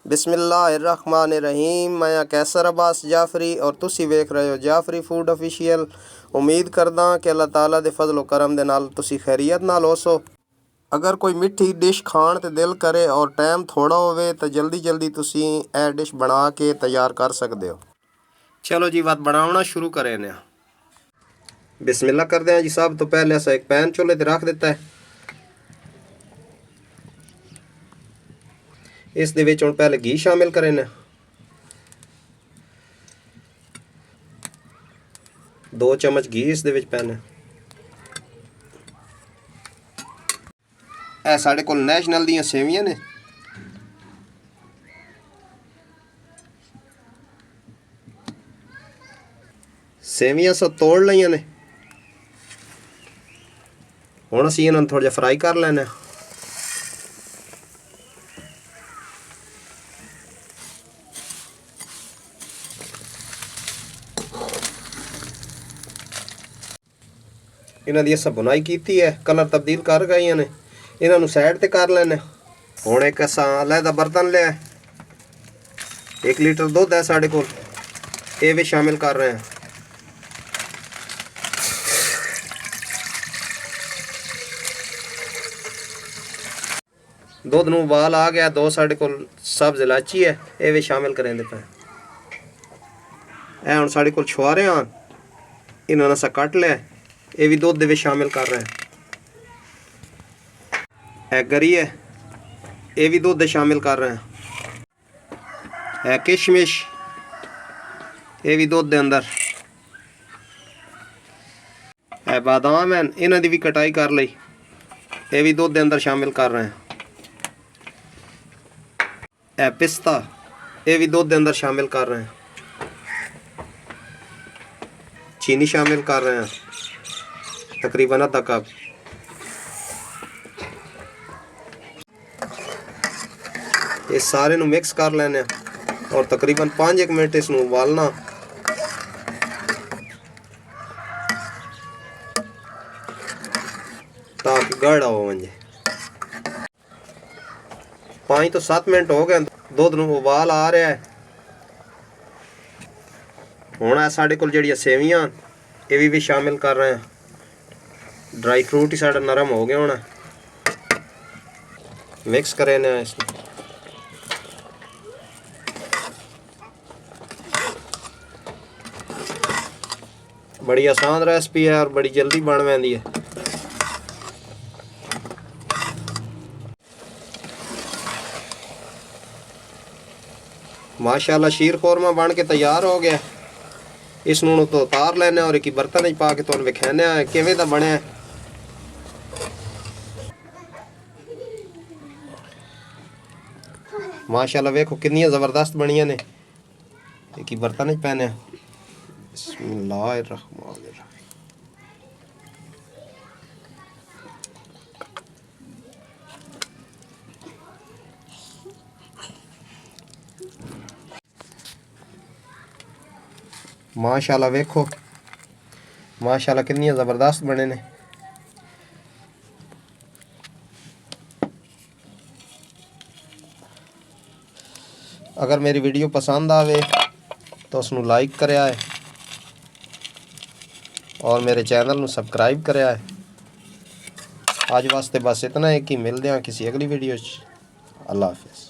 बिस्मिल्लाहिर्रहमानिर्रहीम। मैं कैसर अब्बास जाफरी और तुसी वेख रहे हो जाफरी फूड ऑफिशियल। उम्मीद करदा कि अल्लाह ताला दे फजल करम दे नाल तुसी खैरियत नाल होसो। अगर कोई मिठी डिश खाण ते दिल करे और टाइम थोड़ा होवे तो जल्दी तुसी ए डिश बना के तैयार कर सकते हो। चलो जी बात बनाना शुरू करें ने। बिस्मिल्लाह करते हैं जी। सब तो पहले असा एक पैन चूल्हे ते रख दिता है। इस दे विच हुण पहले घी शामिल करें ने। 2 चम्मच घी इस दे विच पैने। ए साडे कोल नेशनल दियां सेवियां ने। सेवियां सब तोड़ लईयां ने। हुण असीं इन्हां नूं थोड़ा जिहा फ्राई कर लैने। इन्हां दी असां बुनाई कीती है, कलर तब्दील कर गईयां ने। इन्हां नूं साइड ते कर लैने। हुण एक असां अलहदा बर्तन लिया, 1 लीटर दुध है साडे कोल, ये भी शामिल कर रहे हैं। दुध नूं उबाल आ गया। 2 साडे कोल सब्ज इलायची है, ये भी शामिल करेंदे पे। ए हुण साडे कोल छुहारे आन, इन्हां नूं असां कट लिया, ये भी दुध दे विच शामिल कर रहे हैं। ए गरी है, ये भी दुध शामिल कर रहे हैं। है किशमिश, ये भी दुध दे अंदर। है बादाम हैं, इन्हां दी भी कटाई कर लई, ये भी दुध दे अंदर शामिल कर रहे हैं। है पिस्ता, ये भी दुध दे अंदर शामिल कर रहे हैं। चीनी शामिल कर रहे हैं, तकरीबन आधा कप। ये सारे नू मिक्स कर लेने और तकरीबन 5 मिनट इसनू उबालना। ताकि गाढ़ा हो वंजे। 5 तो 7 मिनट हो गए, दुध नू उबाल आ रहा है। हुण है साडे कोल जिहड़ियां सेवियां, ये भी शामिल कर रहे हैं। ड्राई फ्रूट ही साडा नरम हो गया होना। मिक्स करें ने इसमें। बड़ी आसान रेसिपी है और बड़ी जल्दी बन वैंदी है। माशाल्लाह शीर खोरमा बन के तैयार हो गया। इस नूं तो उतार लेने और एक बर्तन में पा के तुहानूं विखाने किवें दा बनिया। माशाल्लाह वेखो कितनी ज़बरदस्त बनियां ने। एक बर्तन में पैने। बिस्मिल्लाहिर्रहमानिर्रहीम। माशाल्लाह वेखो, माशाल्लाह कितनी ज़बरदस्त बने ने। अगर मेरी वीडियो पसंद आवे तो उसनू लाइक करिया है और मेरे चैनल नू सब्सक्राइब करिया है। आज वास्ते बस इतना है कि मिलते हैं किसी अगली वीडियो। अल्लाह हाफिज़।